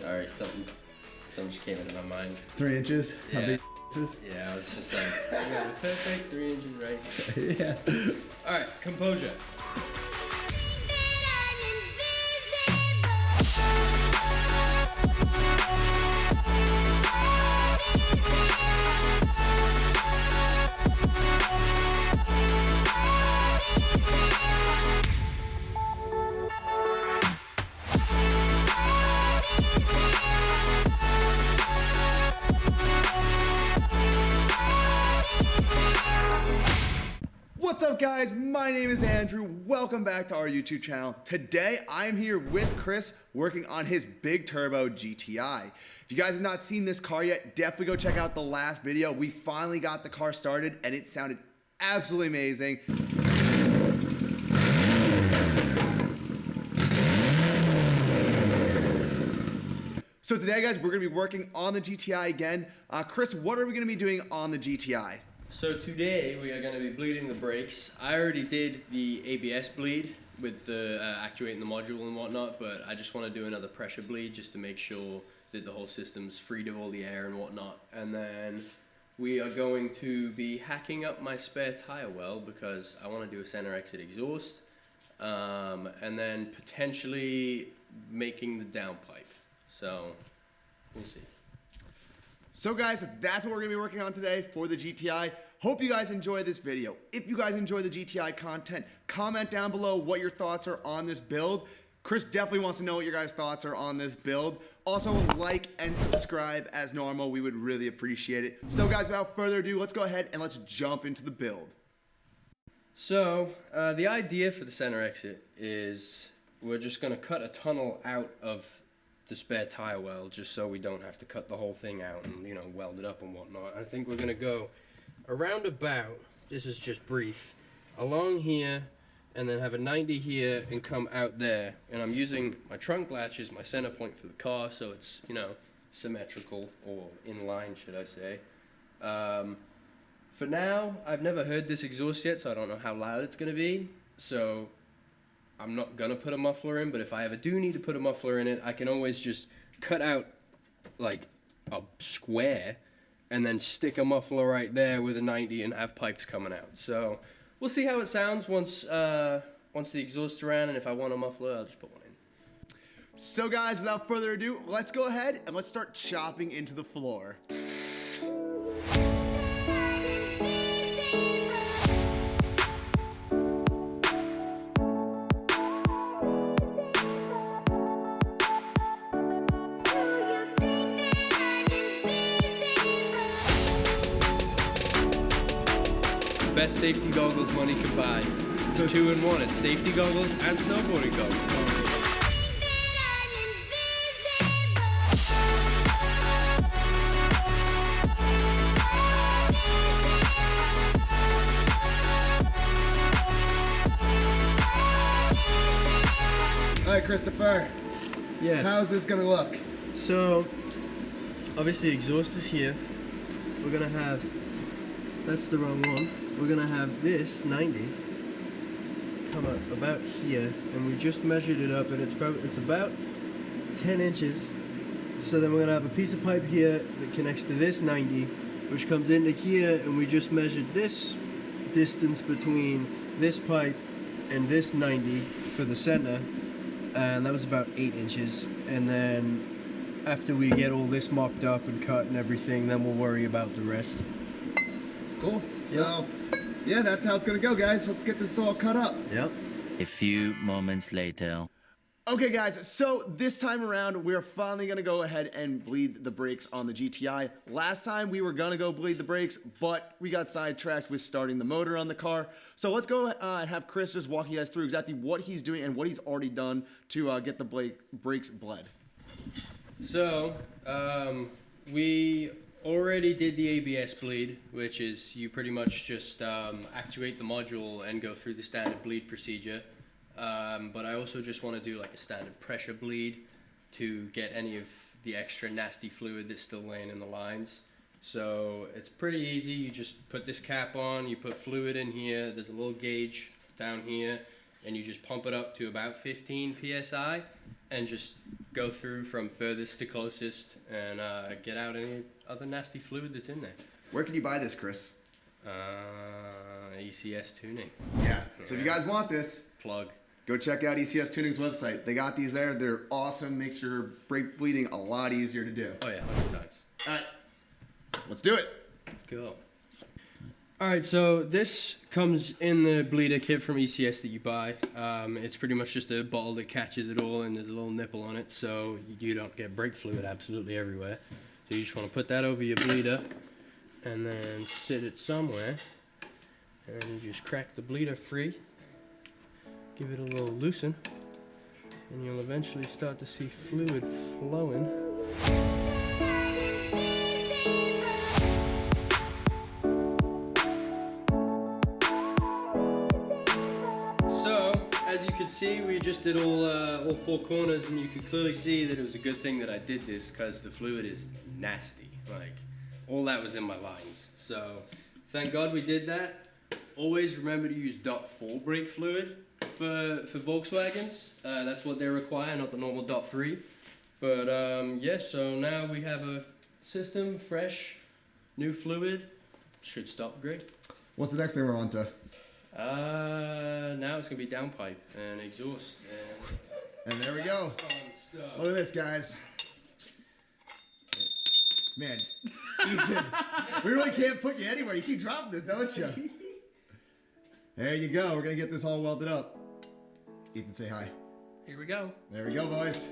Sorry, something just came into my mind. 3 inches? Yeah. How big is? Yeah, it's just like, I got the perfect 3 inches right. Yeah. Alright, composure. What's up guys, my name is Andrew, welcome back to our YouTube channel. Today I'm here with Chris working on his big turbo GTI. If you guys have not seen this car yet, definitely go check out the last video. We finally got the car started and it sounded absolutely amazing. So today guys, we're gonna be working on the GTI again. Chris, what are we gonna be doing on the GTI? So today we are going to be bleeding the brakes. I already did the ABS bleed with the actuating the module and whatnot, but I just want to do another pressure bleed just to make sure that the whole system's freed of all the air and whatnot. And then we are going to be hacking up my spare tire well because I want to do a center exit exhaust, and then potentially making the downpipe. So we'll see. So guys, that's what we're gonna be working on today for the GTI. Hope you guys enjoy this video. If you guys enjoy the GTI content, comment down below what your thoughts are on this build. Chris definitely wants to know what your guys' thoughts are on this build. Also, like and subscribe as normal. We would really appreciate it. So guys, without further ado, let's go ahead and let's jump into the build. So the idea for the center exit is we're just gonna cut a tunnel out of the spare tire well just so we don't have to cut the whole thing out and, you know, weld it up and whatnot. I think we're gonna go around about, this is just brief, along here and then have a 90 here and come out there. And I'm using my trunk latch as my center point for the car so it's, you know, symmetrical or in line, should I say. For now, I've never heard this exhaust yet, so I don't know how loud it's gonna be. So I'm not gonna put a muffler in, but if I ever do need to put a muffler in it, I can always just cut out like a square and then stick a muffler right there with a 90 and have pipes coming out. So we'll see how it sounds once the exhaust's around, and if I want a muffler, I'll just put one in. So guys, without further ado, let's go ahead and let's start chopping into the floor. Best safety goggles money can buy. So 2-in-1, it's safety goggles and snowboarding goggles. All right, Christopher. Yes. How's this gonna look? So, obviously exhaust is here. We're gonna have, that's the wrong one. We're gonna have this 90 come up about here, and we just measured it up, and it's about 10 inches. So then we're gonna have a piece of pipe here that connects to this 90, which comes into here, and we just measured this distance between this pipe and this 90 for the center, and that was about 8 inches. And then after we get all this mocked up and cut and everything, then we'll worry about the rest. Cool. So, yeah, that's how it's gonna go, guys. Let's get this all cut up. Yep. A few moments later. Okay, guys, so this time around, we're finally gonna go ahead and bleed the brakes on the GTI. Last time, we were gonna go bleed the brakes, but we got sidetracked with starting the motor on the car. So let's go and have Chris just walk you guys through exactly what he's doing and what he's already done to get the brakes bled. So, we already did the ABS bleed, which is you pretty much just actuate the module and go through the standard bleed procedure. But I also just want to do like a standard pressure bleed to get any of the extra nasty fluid that's still laying in the lines. So it's pretty easy. You just put this cap on, you put fluid in here, there's a little gauge down here, and you just pump it up to about 15 psi, and just go through from furthest to closest and get out any other nasty fluid that's in there. Where can you buy this, Chris? ECSTuning. Yeah. So if you guys want this, Plug. go check out ECSTuning's website. They got these there. They're awesome. Makes your brake bleeding a lot easier to do. Oh yeah, 100 times. All right. Let's do it. Let's go. Alright, so this comes in the bleeder kit from ECS that you buy. It's pretty much just a bottle that catches it all, and there's a little nipple on it, so you don't get brake fluid absolutely everywhere. So you just want to put that over your bleeder, and then sit it somewhere, and you just crack the bleeder free, give it a little loosen, and you'll eventually start to see fluid flowing. As you could see, we just did all four corners, and you could clearly see that it was a good thing that I did this, because the fluid is nasty. Like, all that was in my lines. So, thank God we did that. Always remember to use .4 brake fluid for Volkswagens. That's what they require, not the normal .3. But yeah, so now we have a system, fresh, new fluid. Should stop great. What's the next thing we're on to? Now it's gonna be downpipe and exhaust And there we go. Look at this, guys. Man, Ethan, we really can't put you anywhere. You keep dropping this, don't you? There you go. We're gonna get this all welded up. Ethan, say hi. Here we go. There we go, boys.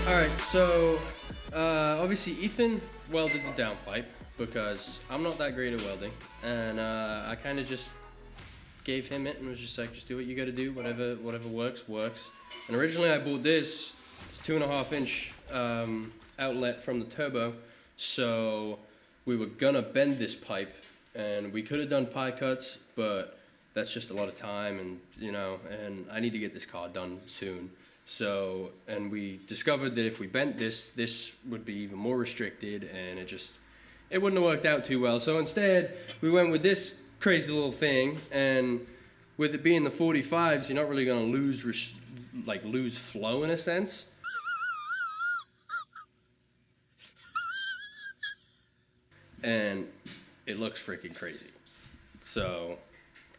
Alright, so obviously Ethan welded the downpipe because I'm not that great at welding, and I kind of just gave him it and was just like, just do what you gotta do, whatever works. And originally I bought this, it's 2.5 inch outlet from the turbo, so we were gonna bend this pipe, and we could have done pie cuts, but that's just a lot of time, and and I need to get this car done soon. So, and we discovered that if we bent this would be even more restricted, and it wouldn't have worked out too well. So instead, we went with this crazy little thing, and with it being the 45s, you're not really gonna lose flow in a sense. And it looks freaking crazy. So,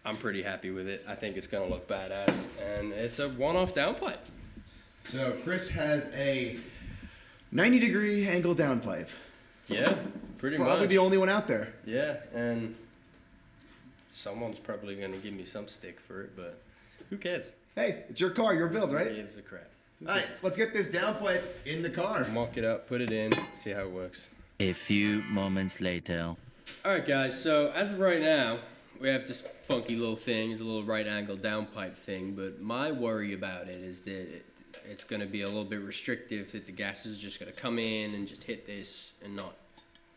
I'm pretty happy with it. I think it's gonna look badass, and it's a one-off downpipe. So Chris has a 90-degree angle downpipe. Yeah, pretty much. Probably the only one out there. Yeah, and someone's probably gonna give me some stick for it, but who cares? Hey, it's your car, your build, right? Who gives a crap? All right, let's get this downpipe in the car. Mock it up, put it in, see how it works. A few moments later. Alright guys, so as of right now, we have this funky little thing, it's a little right angle downpipe thing, but my worry about it is that it's going to be a little bit restrictive, that the gases are just going to come in and just hit this and not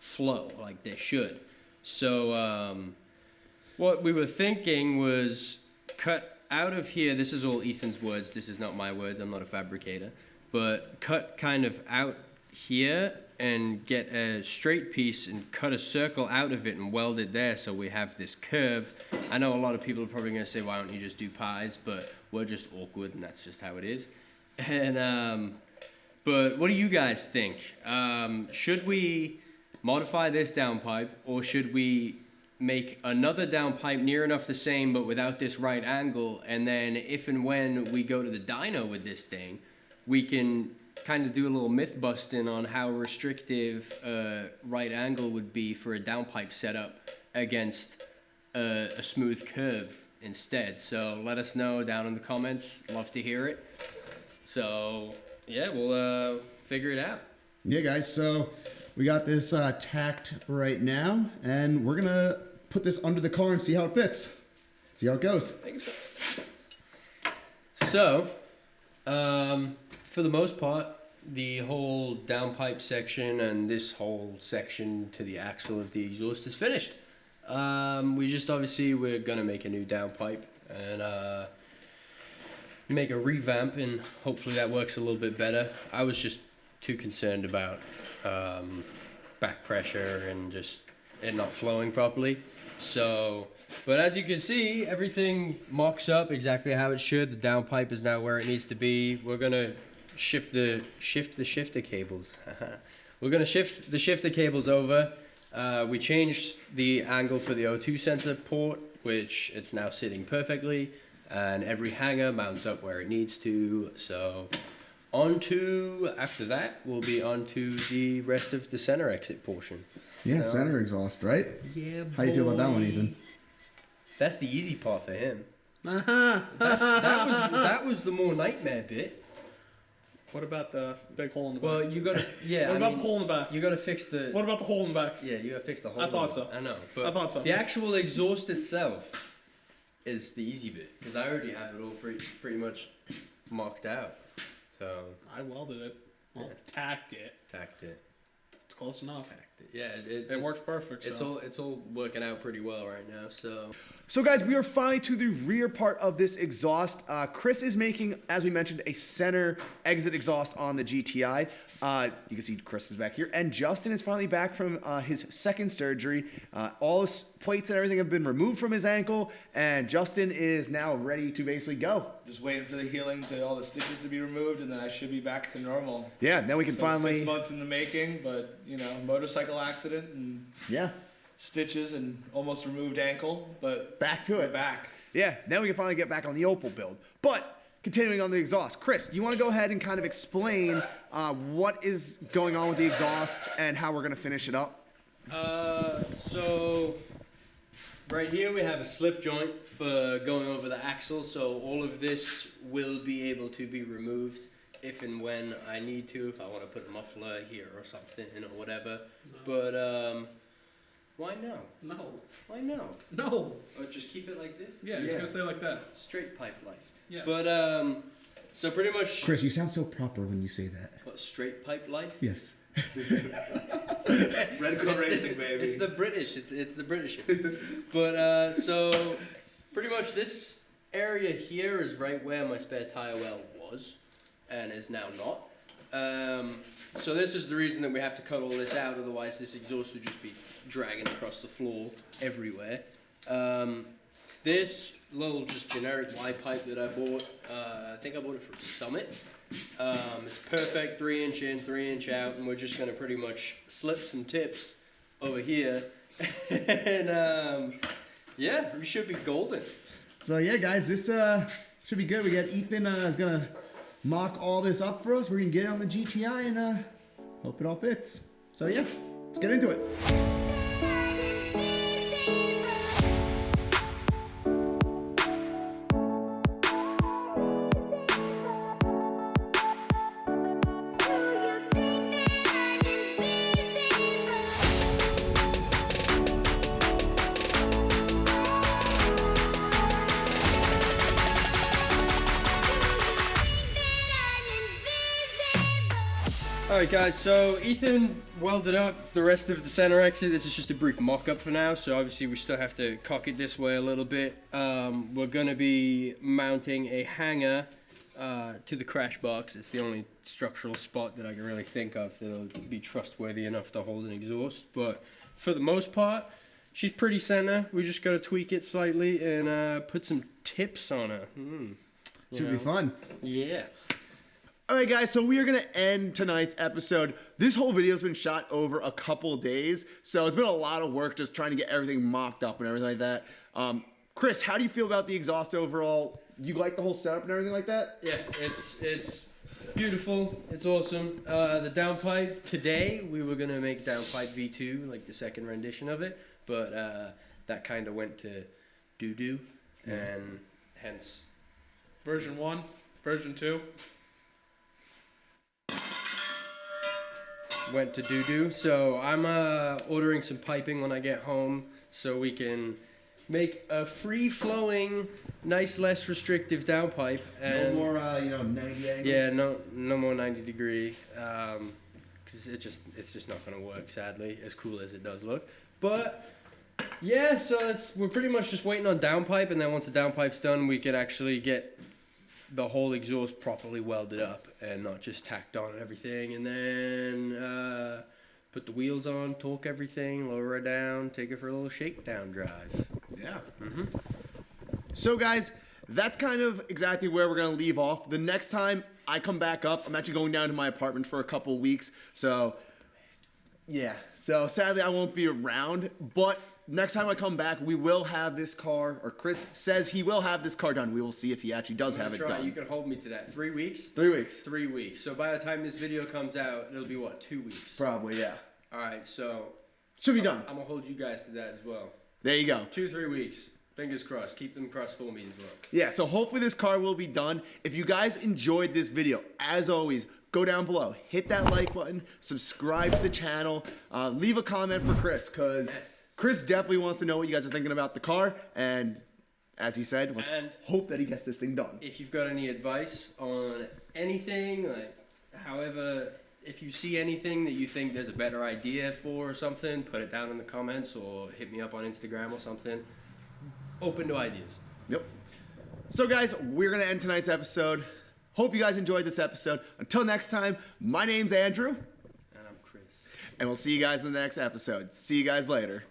flow like they should. So what we were thinking was cut out of here, this is all Ethan's words, this is not my words, I'm not a fabricator, but cut kind of out here and get a straight piece and cut a circle out of it and weld it there so we have this curve. I know a lot of people are probably going to say, why don't you just do pies, but we're just awkward and that's just how it is. And but what do you guys think? Should we modify this downpipe, or should we make another downpipe near enough the same but without this right angle, and then if and when we go to the dyno with this thing, we can kind of do a little myth busting on how restrictive right angle would be for a downpipe setup against a smooth curve instead. So let us know down in the comments. Love to hear it. So yeah, we'll figure it out. Yeah, guys. So we got this tacked right now, and we're gonna put this under the car and see how it fits. See how it goes. So, for the most part, the whole downpipe section and this whole section to the axle of the exhaust is finished. We're gonna make a new downpipe and make a revamp, and hopefully that works a little bit better. I was just too concerned about back pressure and just it not flowing properly. So, but as you can see, everything mocks up exactly how it should. The downpipe is now where it needs to be. We're gonna shift the shifter cables. We're gonna shift the shifter cables over. We changed the angle for the O2 sensor port, which it's now sitting perfectly, and every hanger mounts up where it needs to. So after that, we'll be onto the rest of the center exit portion. Yeah, So, center exhaust, right? Yeah, How you feel about that one, boy. Ethan? That's the easy part for him. Uh-huh. That was the more nightmare bit. What about the big hole in the back? Well, you gotta, yeah. What about the hole in the back? You gotta fix the. What about the hole in the back? Yeah, you gotta fix the hole. I thought so. I know, but I thought so. the actual exhaust itself is the easy bit because I already have it all pretty much marked out. So I welded it. Well, Yeah. tacked it. tacked it. It's close enough. Yeah, It works perfect. It's so. all working out pretty well right now. So guys, we are finally to the rear part of this exhaust. Chris is making, as we mentioned, a center exit exhaust on the GTI. You can see Chris is back here. And Justin is finally back from his second surgery. All his plates and everything have been removed from his ankle. And Justin is now ready to basically go. Just waiting for the healing to all the stitches to be removed, and then I should be back to normal. Yeah, then we can So finally... 6 months in the making, but motorcycle accident and Yeah, stitches and almost removed ankle, but back to we're it. back. Yeah, now we can finally get back on the Opal build. But continuing on the exhaust, Chris, you want to go ahead and kind of explain what is going on with the exhaust and how we're going to finish it up? So right here we have a slip joint for going over the axle, so all of this will be able to be removed if and when I need to, if I want to put a muffler here or something or whatever. No. But why no? No. Why no? No. Or just keep it like this? Yeah, it's gonna stay like that. Straight pipe life. Yes. But so pretty much Chris, you sound so proper when you say that. what, straight pipe life? Yes. Red Car Racing, baby. It's the British. It's the British. But so pretty much this area here is right where my spare tire well was, and is now not. So this is the reason that we have to cut all this out. Otherwise, this exhaust would just be dragging across the floor everywhere. This little just generic Y pipe that I bought, I think I bought it from Summit. It's perfect, 3-inch in, 3-inch out, and we're just gonna pretty much slip some tips over here, and yeah, we should be golden. So yeah, guys, this should be good. We got Ethan is gonna mock all this up for us. We're gonna get it on the GTI and hope it all fits. So yeah, let's get into it. Alright guys, so Ethan welded up the rest of the center exit. This is just a brief mock-up for now, so obviously we still have to cock it this way a little bit. We're going to be mounting a hanger to the crash box. It's the only structural spot that I can really think of that'll be trustworthy enough to hold an exhaust. But for the most part, she's pretty center. We just got to tweak it slightly and put some tips on her. Should be fun. Yeah. All right, guys, so we are going to end tonight's episode. This whole video has been shot over a couple days, so it's been a lot of work just trying to get everything mocked up and everything like that. Chris, how do you feel about the exhaust overall? You like the whole setup and everything like that? Yeah, it's beautiful. It's awesome. The downpipe, today we were going to make downpipe V2, like the second rendition of it, but that kind of went to doo-doo, and hence... Version 1, version 2. went to doo-doo. So I'm ordering some piping when I get home so we can make a free-flowing, nice, less restrictive downpipe. No more, 90 angle. Yeah, no more 90 degree. Because it's just not gonna work, sadly, as cool as it does look. But yeah, so we're pretty much just waiting on downpipe, and then once the downpipe's done, we can actually get the whole exhaust properly welded up and not just tacked on and everything, and then put the wheels on, torque everything, lower it down, take it for a little shakedown drive. Yeah. So guys, that's kind of exactly where we're gonna leave off. The next time I come back up, I'm actually going down to my apartment for a couple weeks. So yeah, so sadly I won't be around, but next time I come back, we will have this car, or Chris says he will have this car done. We will see if he actually does have it done. You can hold me to that. 3 weeks? 3 weeks. 3 weeks. So by the time this video comes out, it'll be what, 2 weeks? Probably, yeah. All right, so Should be done. I'm gonna hold you guys to that as well. There you go. 2-3 weeks. Fingers crossed. Keep them crossed for me as well. Yeah, so hopefully this car will be done. If you guys enjoyed this video, as always, go down below, hit that like button, subscribe to the channel, leave a comment for Chris, because Chris definitely wants to know what you guys are thinking about the car, and as he said, let's hope that he gets this thing done. If you've got any advice on anything, like however, if you see anything that you think there's a better idea for or something, put it down in the comments or hit me up on Instagram or something. Open to ideas. Yep. So guys, we're going to end tonight's episode. Hope you guys enjoyed this episode. Until next time, my name's Andrew. And I'm Chris. And we'll see you guys in the next episode. See you guys later.